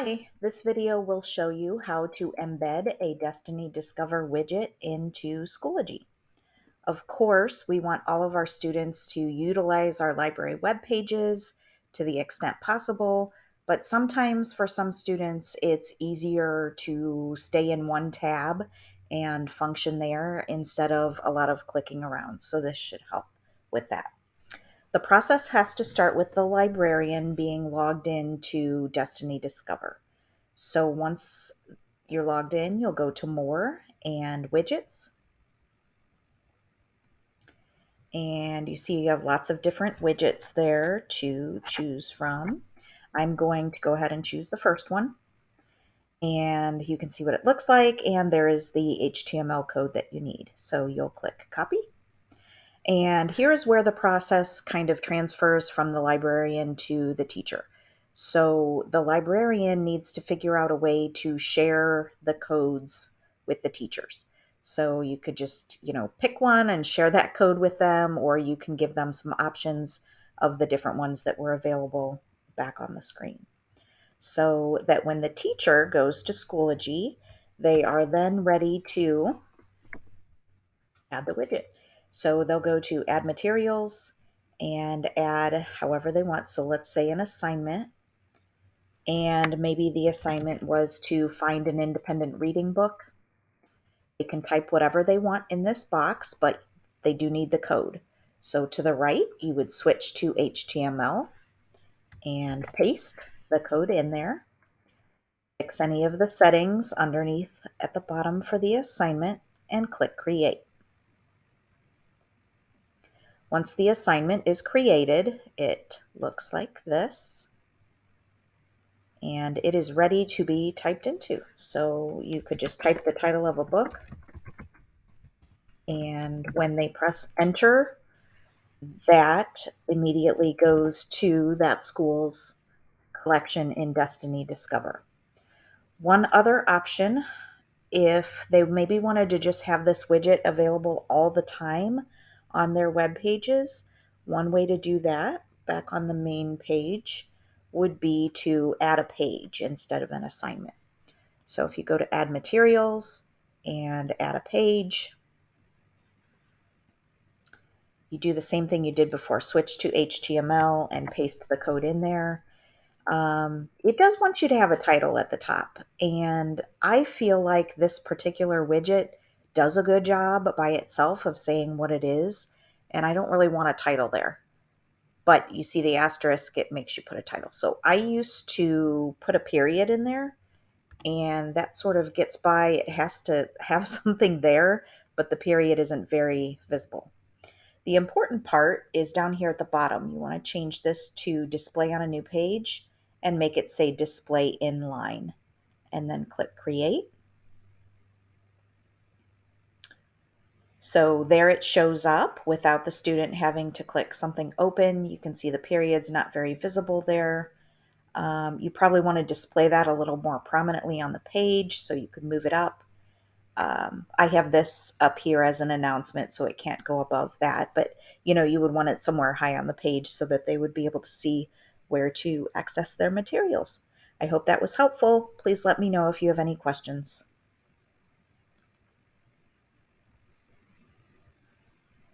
Hi, this video will show you how to embed a Destiny Discover widget into Schoology. Of course, we want all of our students to utilize our library web pages to the extent possible, but sometimes for some students, it's easier to stay in one tab and function there instead of a lot of clicking around. So this should help with that. The process has to start with the librarian being logged into Destiny Discover. So once you're logged in, you'll go to More and Widgets. And you see you have lots of different widgets there to choose from. I'm going to go ahead and choose the first one. And you can see what it looks like. And there is the HTML code that you need. So you'll click Copy. And here is where the process kind of transfers from the librarian to the teacher. So the librarian needs to figure out a way to share the codes with the teachers. So you could just, pick one and share that code with them, or you can give them some options of the different ones that were available back on the screen. So that when the teacher goes to Schoology, they are then ready to add the widget. So they'll go to add materials and add however they want. So let's say an assignment, and maybe the assignment was to find an independent reading book. They can type whatever they want in this box, but they do need the code. So to the right, you would switch to HTML and paste the code in there. Fix any of the settings underneath at the bottom for the assignment and click Create. Once the assignment is created, it looks like this, and it is ready to be typed into. So you could just type the title of a book, and when they press enter, that immediately goes to that school's collection in Destiny Discover. One other option, if they maybe wanted to just have this widget available all the time on their web pages, one way to do that back on the main page would be to add a page instead of an assignment. So if you go to add materials and add a page, you do the same thing you did before, switch to HTML and paste the code in there. It does want you to have a title at the top, and I feel like this particular widget does a good job by itself of saying what it is, and I don't really want a title there. But you see the asterisk, it makes you put a title. So I used to put a period in there, and that sort of gets by. It has to have something there, but the period isn't very visible. The important part is down here at the bottom. You want to change this to display on a new page and make it say display inline, and then click create. So there it shows up without the student having to click something open. You can see the period's not very visible there. You probably want to display that a little more prominently on the page, so you could move it up. I have this up here as an announcement, so it can't go above that, but you would want it somewhere high on the page so that they would be able to see where to access their materials. I hope that was helpful. Please let me know if you have any questions.